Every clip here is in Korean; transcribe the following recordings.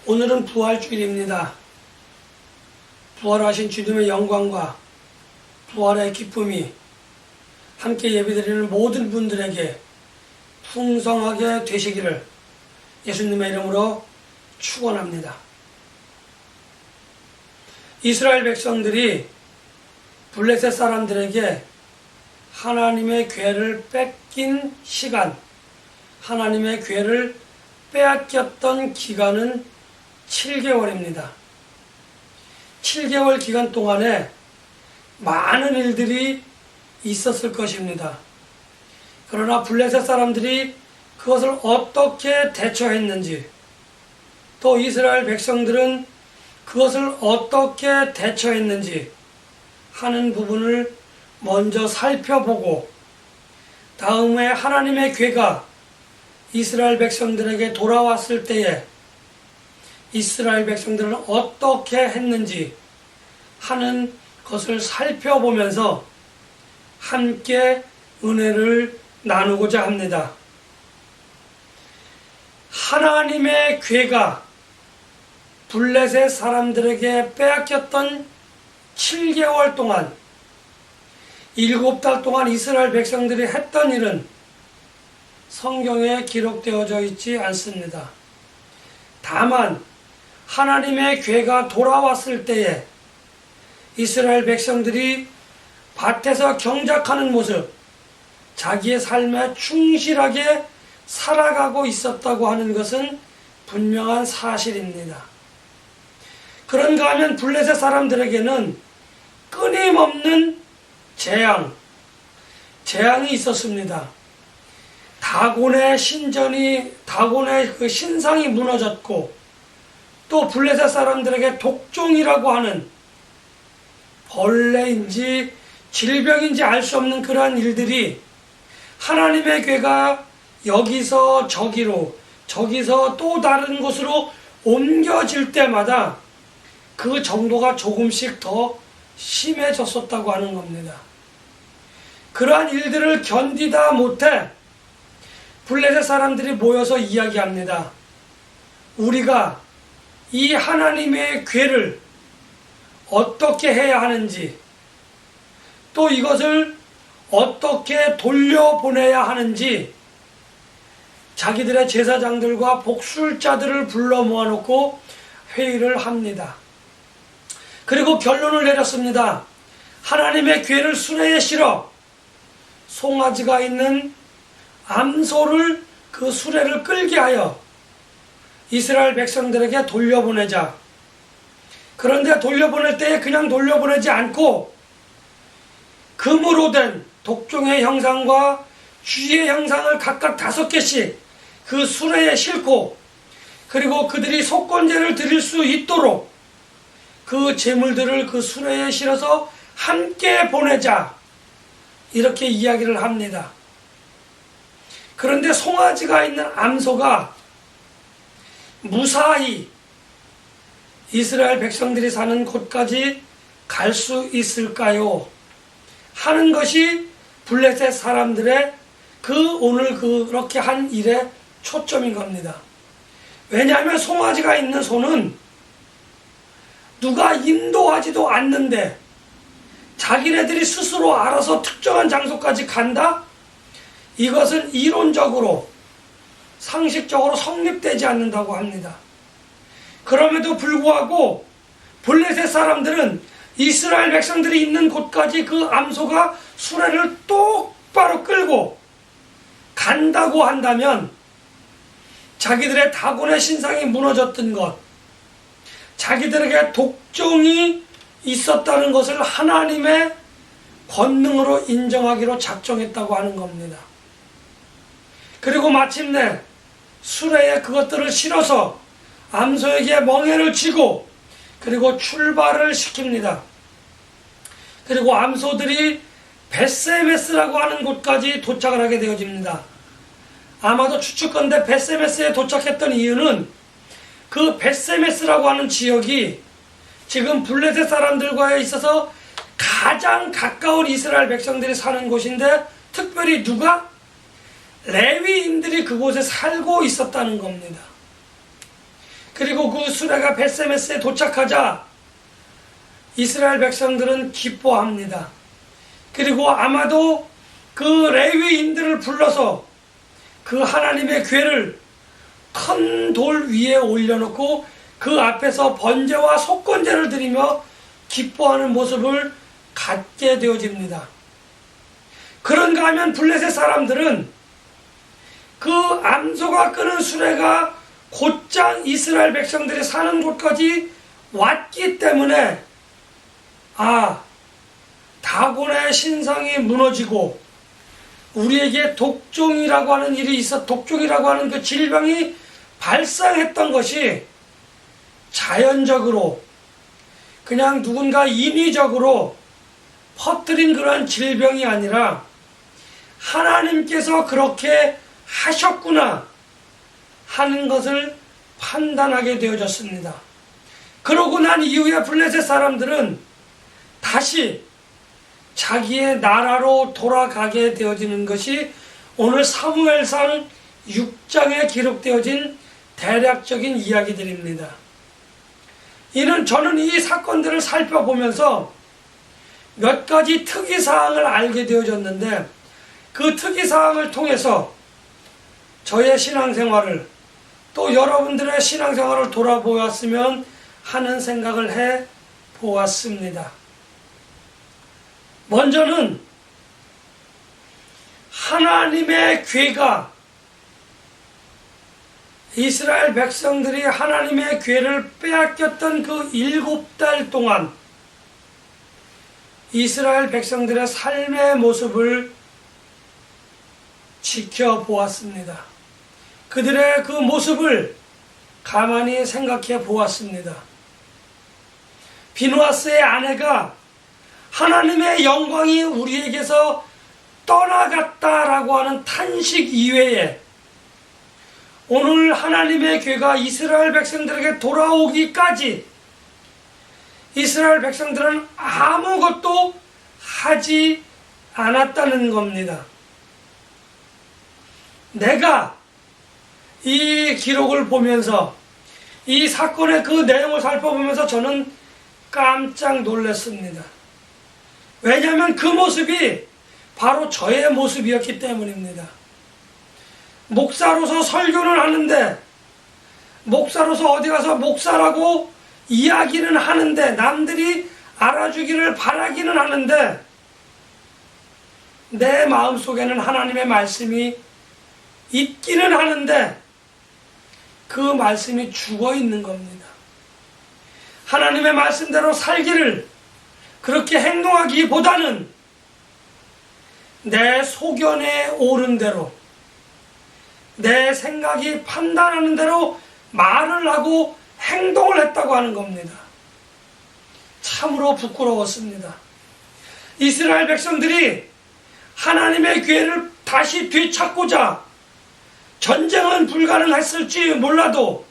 오늘은 부활주일입니다. 부활하신 주님의 영광과 부활의 기쁨이 함께 예배드리는 모든 분들에게 풍성하게 되시기를 예수님의 이름으로 축원합니다. 이스라엘 백성들이 블레셋 사람들에게 하나님의 궤를 뺏긴 시간, 하나님의 궤를 빼앗겼던 기간은 7개월입니다. 7개월 기간 동안에 많은 일들이 있었을 것입니다. 그러나 블레셋 사람들이 그것을 어떻게 대처했는지, 또 이스라엘 백성들은 그것을 어떻게 대처했는지 하는 부분을 먼저 살펴보고, 다음에 하나님의 궤가 이스라엘 백성들에게 돌아왔을 때에 이스라엘 백성들은 어떻게 했는지 하는 것을 살펴보면서 함께 은혜를 나누고자 합니다. 하나님의 궤가 블레셋 사람들에게 빼앗겼던 7개월 동안, 7달 동안 이스라엘 백성들이 했던 일은 성경에 기록되어져 있지 않습니다. 다만 하나님의 궤가 돌아왔을 때에 이스라엘 백성들이 밭에서 경작하는 모습, 자기의 삶에 충실하게 살아가고 있었다고 하는 것은 분명한 사실입니다. 그런가 하면 블레셋 사람들에게는 끊임없는 재앙이 있었습니다. 다곤의 그 신상이 무너졌고, 또 블레셋 사람들에게 독종이라고 하는 벌레인지 질병인지 알 수 없는 그러한 일들이 하나님의 궤가 여기서 저기로, 저기서 또 다른 곳으로 옮겨질 때마다 그 정도가 조금씩 더 심해졌었다고 하는 겁니다. 그러한 일들을 견디다 못해 블레셋 사람들이 모여서 이야기합니다. 우리가 이 하나님의 궤를 어떻게 해야 하는지, 또 이것을 어떻게 돌려보내야 하는지 자기들의 제사장들과 복술자들을 불러 모아놓고 회의를 합니다. 그리고 결론을 내렸습니다. 하나님의 궤를 수레에 실어 송아지가 있는 암소를 그 수레를 끌게 하여 이스라엘 백성들에게 돌려보내자. 그런데 돌려보낼 때에 그냥 돌려보내지 않고 금으로 된 독종의 형상과 쥐의 형상을 각각 5개씩 그 수레에 싣고, 그리고 그들이 속건제를 드릴 수 있도록 그 제물들을 그 수레에 실어서 함께 보내자, 이렇게 이야기를 합니다. 그런데 송아지가 있는 암소가 무사히 이스라엘 백성들이 사는 곳까지 갈 수 있을까요? 하는 것이 블레셋 사람들의 오늘 그렇게 한 일의 초점인 겁니다. 왜냐하면 송아지가 있는 소는 누가 인도하지도 않는데 자기네들이 스스로 알아서 특정한 장소까지 간다? 이것은 이론적으로, 상식적으로 성립되지 않는다고 합니다. 그럼에도 불구하고 블레셋 사람들은 이스라엘 백성들이 있는 곳까지 그 암소가 수레를 똑바로 끌고 간다고 한다면, 자기들의 다곤의 신상이 무너졌던 것, 자기들에게 독종이 있었다는 것을 하나님의 권능으로 인정하기로 작정했다고 하는 겁니다. 그리고 마침내 수레에 그것들을 실어서 암소에게 멍에를 쥐고, 그리고 출발을 시킵니다. 그리고 암소들이 벳세메스라고 하는 곳까지 도착을 하게 되어집니다. 아마도 추측컨대 벳세메스에 도착했던 이유는 그 벳세메스라고 하는 지역이 지금 블레셋 사람들과에 있어서 가장 가까운 이스라엘 백성들이 사는 곳인데, 특별히 누가? 레위인들이 그곳에 살고 있었다는 겁니다. 그리고 그 수레가 벳세메스에 도착하자 이스라엘 백성들은 기뻐합니다. 그리고 아마도 그 레위인들을 불러서 그 하나님의 궤를 큰 돌 위에 올려놓고 그 앞에서 번제와 속건제를 드리며 기뻐하는 모습을 갖게 되어집니다. 그런가 하면 블레셋 사람들은 그 암소가 끄는 수레가 곧장 이스라엘 백성들이 사는 곳까지 왔기 때문에 다곤의 신상이 무너지고 우리에게 독종이라고 하는 일이 독종이라고 하는 그 질병이 발생했던 것이 자연적으로 그냥 누군가 인위적으로 퍼뜨린 그러한 질병이 아니라 하나님께서 그렇게 하셨구나 하는 것을 판단하게 되어졌습니다. 그러고 난 이후에 블레셋 사람들은 다시 자기의 나라로 돌아가게 되어지는 것이 오늘 사무엘상 6장에 기록되어진 대략적인 이야기들입니다. 저는 이 사건들을 살펴보면서 몇 가지 특이사항을 알게 되어졌는데 그 특이사항을 통해서 저의 신앙생활을 또 여러분들의 신앙생활을 돌아보았으면 하는 생각을 해 보았습니다. 먼저는 하나님의 궤가 이스라엘 백성들이 하나님의 궤를 빼앗겼던 그 7달 동안 이스라엘 백성들의 삶의 모습을 지켜보았습니다. 그들의 그 모습을 가만히 생각해 보았습니다. 비누아스의 아내가 하나님의 영광이 우리에게서 떠나갔다라고 하는 탄식 이외에 오늘 하나님의 궤가 이스라엘 백성들에게 돌아오기까지 이스라엘 백성들은 아무것도 하지 않았다는 겁니다. 내가 이 기록을 보면서 이 사건의 그 내용을 살펴보면서 저는 깜짝 놀랐습니다. 왜냐하면 그 모습이 바로 저의 모습이었기 때문입니다. 목사로서 설교를 하는데 목사로서 어디 가서 목사라고 이야기는 하는데 남들이 알아주기를 바라기는 하는데 내 마음속에는 하나님의 말씀이 있기는 하는데 그 말씀이 죽어 있는 겁니다. 하나님의 말씀대로 살기를 그렇게 행동하기보다는 내 소견에 오른 대로 내 생각이 판단하는 대로 말을 하고 행동을 했다고 하는 겁니다. 참으로 부끄러웠습니다. 이스라엘 백성들이 하나님의 궤를 다시 되찾고자 전쟁은 불가능했을지 몰라도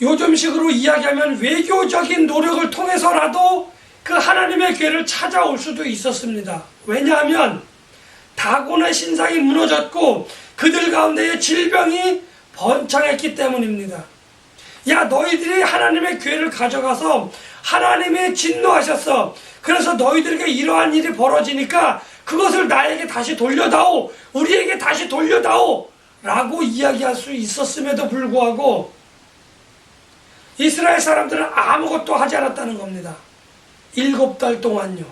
요즘식으로 이야기하면 외교적인 노력을 통해서라도 그 하나님의 궤를 찾아올 수도 있었습니다. 왜냐하면 다곤의 신상이 무너졌고 그들 가운데에 질병이 번창했기 때문입니다. 야, 너희들이 하나님의 궤를 가져가서 하나님이 진노하셨어. 그래서 너희들에게 이러한 일이 벌어지니까 그것을 나에게 다시 돌려다오, 우리에게 다시 돌려다오 라고 이야기할 수 있었음에도 불구하고 이스라엘 사람들은 아무것도 하지 않았다는 겁니다. 7달 동안요.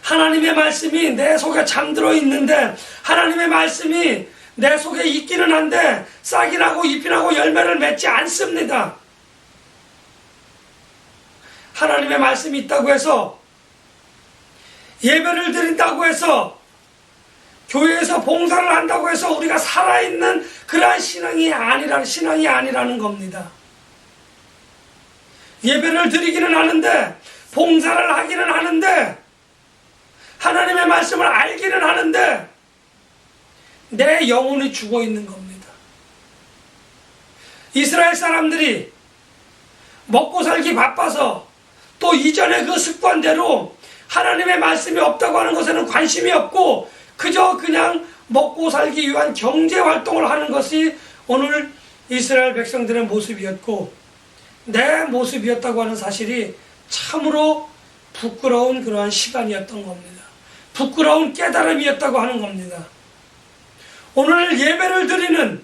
하나님의 말씀이 내 속에 잠들어 있는데 하나님의 말씀이 내 속에 있기는 한데 싹이 나고 잎이 나고 열매를 맺지 않습니다. 하나님의 말씀이 있다고 해서 예배를 드린다고 해서 교회에서 봉사를 한다고 해서 우리가 살아있는 그러한 신앙이 아니라는 겁니다. 예배를 드리기는 하는데 봉사를 하기는 하는데 하나님의 말씀을 알기는 하는데 내 영혼이 죽어 있는 겁니다. 이스라엘 사람들이 먹고 살기 바빠서 또 이전의 그 습관대로 하나님의 말씀이 없다고 하는 것에는 관심이 없고 그저 그냥 먹고 살기 위한 경제 활동을 하는 것이 오늘 이스라엘 백성들의 모습이었고 내 모습이었다고 하는 사실이 참으로 부끄러운 그러한 시간이었던 겁니다. 부끄러운 깨달음이었다고 하는 겁니다. 오늘 예배를 드리는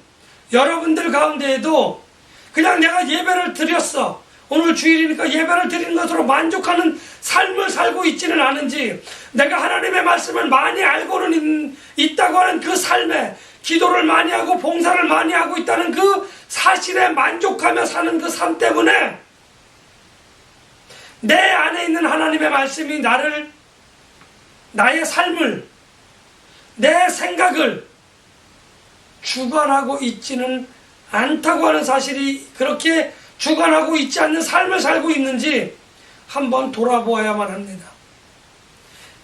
여러분들 가운데에도 그냥 내가 예배를 드렸어, 오늘 주일이니까 예배를 드리는 것으로 만족하는 삶을 살고 있지는 않은지, 내가 하나님의 말씀을 많이 알고는 있다고 하는 그 삶에 기도를 많이 하고 봉사를 많이 하고 있다는 그 사실에 만족하며 사는 그 삶 때문에 내 안에 있는 하나님의 말씀이 나의 삶을, 내 생각을 주관하고 있지는 않다고 하는 사실이, 그렇게 주관하고 있지 않는 삶을 살고 있는지 한번 돌아보아야만 합니다.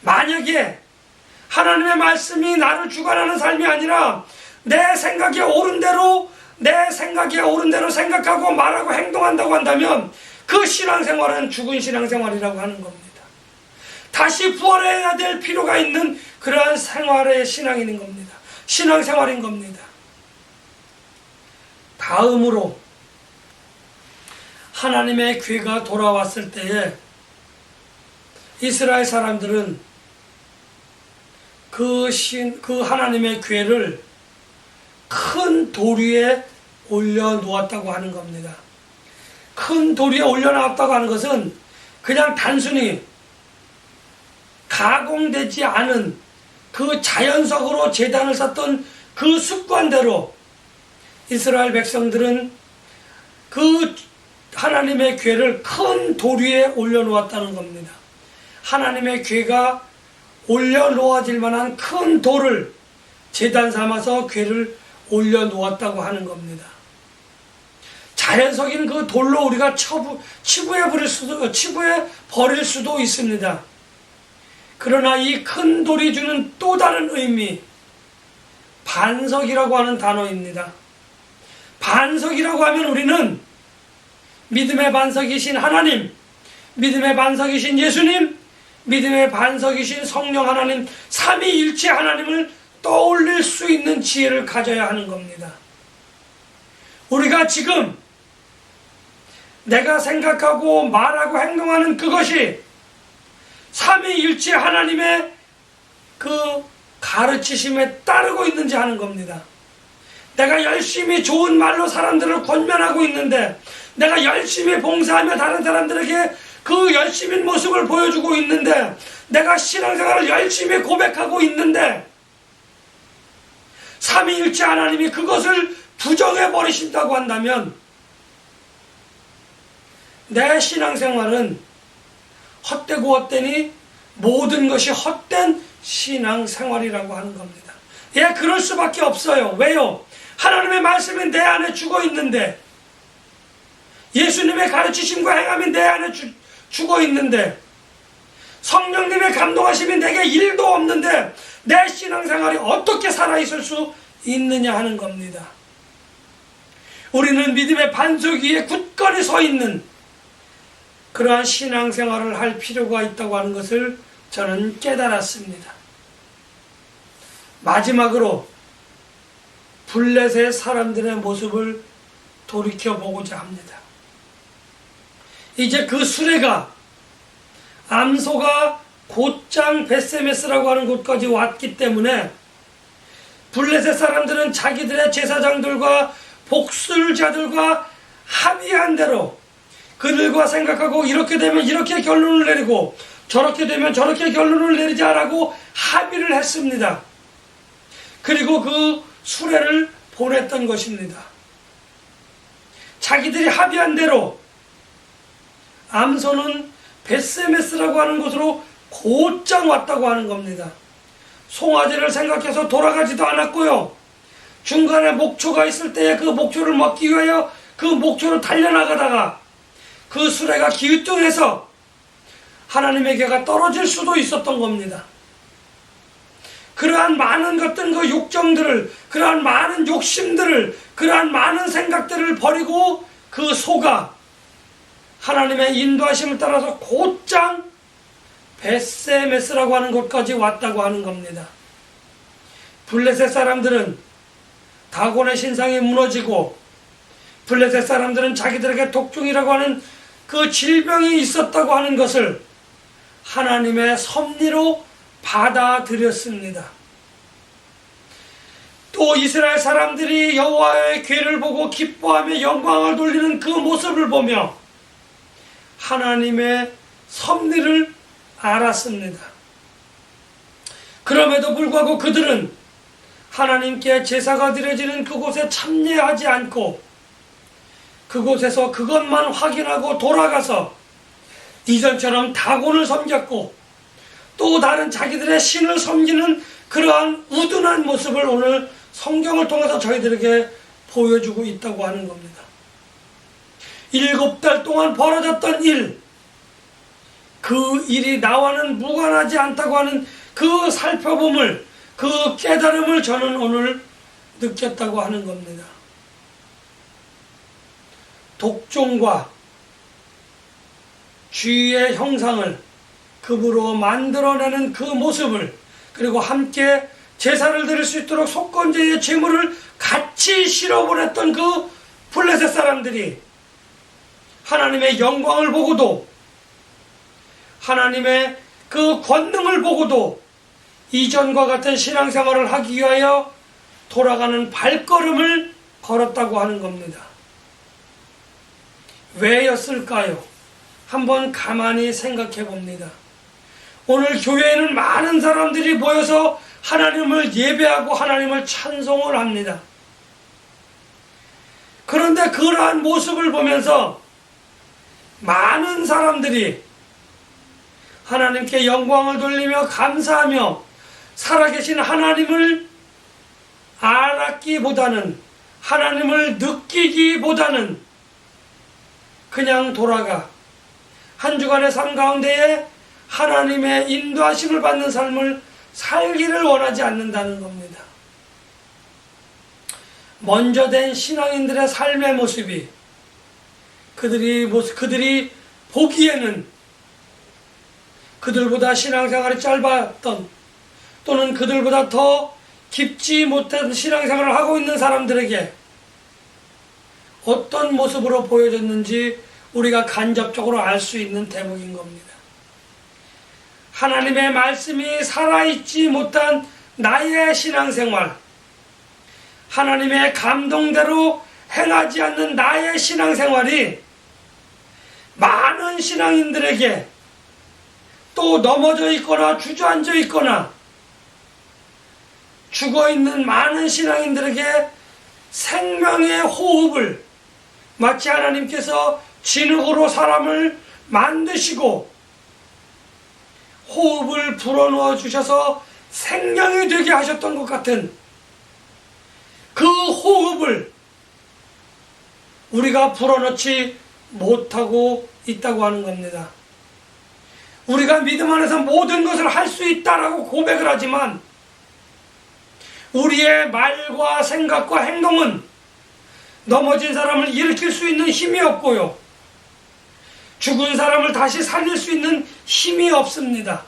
만약에 하나님의 말씀이 나를 주관하는 삶이 아니라 내 생각에 옳은 대로 생각하고 말하고 행동한다고 한다면 그 신앙생활은 죽은 신앙생활이라고 하는 겁니다. 다시 부활해야 될 필요가 있는 그러한 생활의 신앙인 겁니다. 신앙생활인 겁니다. 다음으로 하나님의 괴가 돌아왔을 때에 이스라엘 사람들은 그 하나님의 괴를 큰 돌 위에 올려놓았다고 하는 겁니다. 큰 돌 위에 올려놓았다고 하는 것은 그냥 단순히 가공되지 않은 그 자연석으로 제단을 쌓던 그 습관대로 이스라엘 백성들은 그 하나님의 궤를 큰 돌 위에 올려놓았다는 겁니다. 하나님의 궤가 올려놓아질 만한 큰 돌을 제단 삼아서 궤를 올려놓았다고 하는 겁니다. 자연석인 그 돌로 우리가 치부해 버릴 수도 있습니다. 그러나 이 큰 돌이 주는 또 다른 의미, 반석이라고 하는 단어입니다. 반석이라고 하면 우리는 믿음의 반석이신 하나님, 믿음의 반석이신 예수님, 믿음의 반석이신 성령 하나님, 삼위일체 하나님을 떠올릴 수 있는 지혜를 가져야 하는 겁니다. 우리가 지금 내가 생각하고 말하고 행동하는 그것이 삼위일체 하나님의 그 가르치심에 따르고 있는지 하는 겁니다. 내가 열심히 좋은 말로 사람들을 권면하고 있는데, 내가 열심히 봉사하며 다른 사람들에게 그 열심인 모습을 보여주고 있는데, 내가 신앙생활을 열심히 고백하고 있는데 삼위일체 하나님이 그것을 부정해버리신다고 한다면 내 신앙생활은 헛되고 헛되니 모든 것이 헛된 신앙생활이라고 하는 겁니다. 예, 그럴 수밖에 없어요. 왜요? 하나님의 말씀이 내 안에 죽어 있는데, 예수님의 가르치심과 행함이 내 안에 죽어 있는데, 성령님의 감동하심이 내게 1도 없는데 내 신앙생활이 어떻게 살아있을 수 있느냐 하는 겁니다. 우리는 믿음의 반석 위에 굳건히 서 있는 그러한 신앙생활을 할 필요가 있다고 하는 것을 저는 깨달았습니다. 마지막으로 블레셋 사람들의 모습을 돌이켜보고자 합니다. 이제 그 수레가 암소가 곧장 벳세메스라고 하는 곳까지 왔기 때문에 블레셋 사람들은 자기들의 제사장들과 복술자들과 합의한 대로 그들과 생각하고 이렇게 되면 이렇게 결론을 내리고 저렇게 되면 저렇게 결론을 내리자라고 합의를 했습니다. 그리고 그 수레를 보냈던 것입니다. 자기들이 합의한 대로 암소는 벳세메스라고 하는 곳으로 곧장 왔다고 하는 겁니다. 송아지를 생각해서 돌아가지도 않았고요. 중간에 목초가 있을 때에 그 목초를 먹기 위하여 그 목초를 달려나가다가 그 수레가 기우뚱해서 하나님에게가 떨어질 수도 있었던 겁니다. 그러한 많은 것들, 그 욕정들을, 그러한 많은 욕심들을, 그러한 많은 생각들을 버리고 그 소가 하나님의 인도하심을 따라서 곧장 벳세메스라고 하는 곳까지 왔다고 하는 겁니다. 블레셋 사람들은 다곤의 신상이 무너지고 블레셋 사람들은 자기들에게 독종이라고 하는 그 질병이 있었다고 하는 것을 하나님의 섭리로 받아들였습니다. 또 이스라엘 사람들이 여호와의 괴를 보고 기뻐하며 영광을 돌리는 그 모습을 보며 하나님의 섭리를 알았습니다. 그럼에도 불구하고 그들은 하나님께 제사가 드려지는 그곳에 참여하지 않고 그곳에서 그것만 확인하고 돌아가서 이전처럼 다곤을 섬겼고 또 다른 자기들의 신을 섬기는 그러한 우둔한 모습을 오늘 성경을 통해서 저희들에게 보여주고 있다고 하는 겁니다. 7달 동안 벌어졌던 일, 그 일이 나와는 무관하지 않다고 하는 그 살펴봄을, 그 깨달음을 저는 오늘 느꼈다고 하는 겁니다. 독종과 쥐의 형상을 급으로 만들어내는 그 모습을, 그리고 함께 제사를 드릴 수 있도록 속건제의 제물을 같이 실어보냈던 그 블레셋 사람들이 하나님의 영광을 보고도 하나님의 그 권능을 보고도 이전과 같은 신앙생활을 하기 위하여 돌아가는 발걸음을 걸었다고 하는 겁니다. 왜였을까요? 한번 가만히 생각해 봅니다. 오늘 교회에는 많은 사람들이 모여서 하나님을 예배하고 하나님을 찬송을 합니다. 그런데 그러한 모습을 보면서 많은 사람들이 하나님께 영광을 돌리며 감사하며 살아계신 하나님을 알았기보다는, 하나님을 느끼기보다는 그냥 돌아가 한 주간의 삶 가운데에 하나님의 인도하심을 받는 삶을 살기를 원하지 않는다는 겁니다. 먼저 된 신앙인들의 삶의 모습이 그들이 보기에는 그들보다 신앙생활이 짧았던, 또는 그들보다 더 깊지 못한 신앙생활을 하고 있는 사람들에게 어떤 모습으로 보여졌는지 우리가 간접적으로 알 수 있는 대목인 겁니다. 하나님의 말씀이 살아있지 못한 나의 신앙생활, 하나님의 감동대로 행하지 않는 나의 신앙생활이 많은 신앙인들에게, 또 넘어져 있거나 주저앉아 있거나 죽어있는 많은 신앙인들에게 생명의 호흡을, 마치 하나님께서 진흙으로 사람을 만드시고 호흡을 불어넣어 주셔서 생명이 되게 하셨던 것 같은 그 호흡을 우리가 불어넣지 못하고 있다고 하는 겁니다. 우리가 믿음 안에서 모든 것을 할 수 있다라고 고백을 하지만 우리의 말과 생각과 행동은 넘어진 사람을 일으킬 수 있는 힘이 없고요, 죽은 사람을 다시 살릴 수 있는 힘이 없습니다.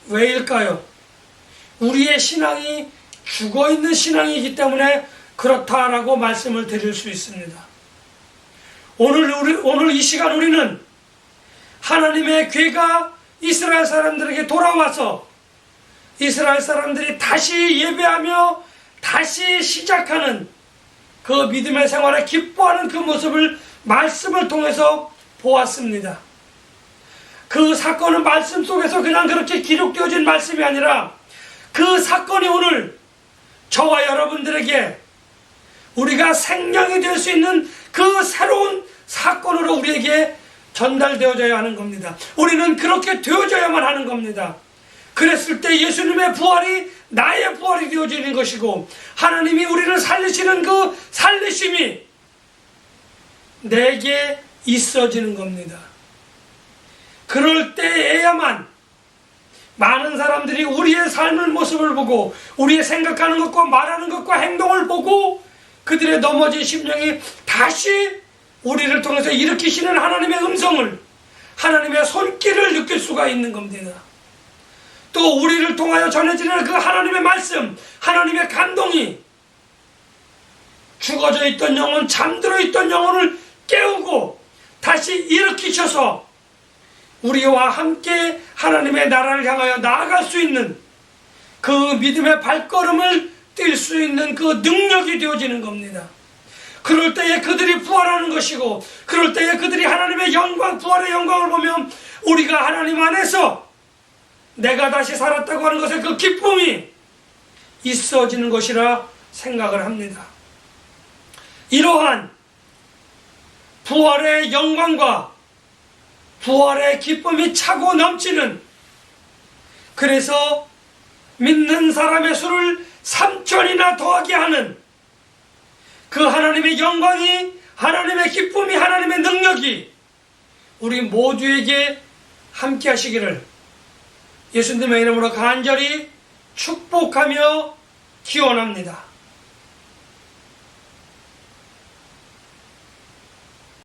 왜일까요? 우리의 신앙이 죽어있는 신앙이기 때문에 그렇다라고 말씀을 드릴 수 있습니다. 오늘 이 시간 우리는 하나님의 괴가 이스라엘 사람들에게 돌아와서 이스라엘 사람들이 다시 예배하며 다시 시작하는 그 믿음의 생활에 기뻐하는 그 모습을 말씀을 통해서 보았습니다. 그 사건은 말씀 속에서 그냥 그렇게 기록되어진 말씀이 아니라 그 사건이 오늘 저와 여러분들에게 우리가 생명이 될 수 있는 그 새로운 사건으로 우리에게 전달되어져야 하는 겁니다. 우리는 그렇게 되어져야만 하는 겁니다. 그랬을 때 예수님의 부활이 나의 부활이 되어지는 것이고, 하나님이 우리를 살리시는 그 살리심이 내게 있어지는 겁니다. 그럴 때에야만 많은 사람들이 우리의 삶의 모습을 보고 우리의 생각하는 것과 말하는 것과 행동을 보고 그들의 넘어진 심령이 다시 우리를 통해서 일으키시는 하나님의 음성을, 하나님의 손길을 느낄 수가 있는 겁니다. 또 우리를 통하여 전해지는 그 하나님의 말씀, 하나님의 감동이 죽어져 있던 영혼, 잠들어 있던 영혼을 깨우고 다시 일으키셔서 우리와 함께 하나님의 나라를 향하여 나아갈 수 있는 그 믿음의 발걸음을 뛸 수 있는 그 능력이 되어지는 겁니다. 그럴 때에 그들이 부활하는 것이고, 그럴 때에 그들이 하나님의 영광, 부활의 영광을 보면 우리가 하나님 안에서 내가 다시 살았다고 하는 것에 그 기쁨이 있어지는 것이라 생각을 합니다. 이러한 부활의 영광과 부활의 기쁨이 차고 넘치는, 그래서 믿는 사람의 수를 3천이나 더하게 하는 그 하나님의 영광이, 하나님의 기쁨이, 하나님의 능력이 우리 모두에게 함께 하시기를 예수님의 이름으로 간절히 축복하며 기원합니다.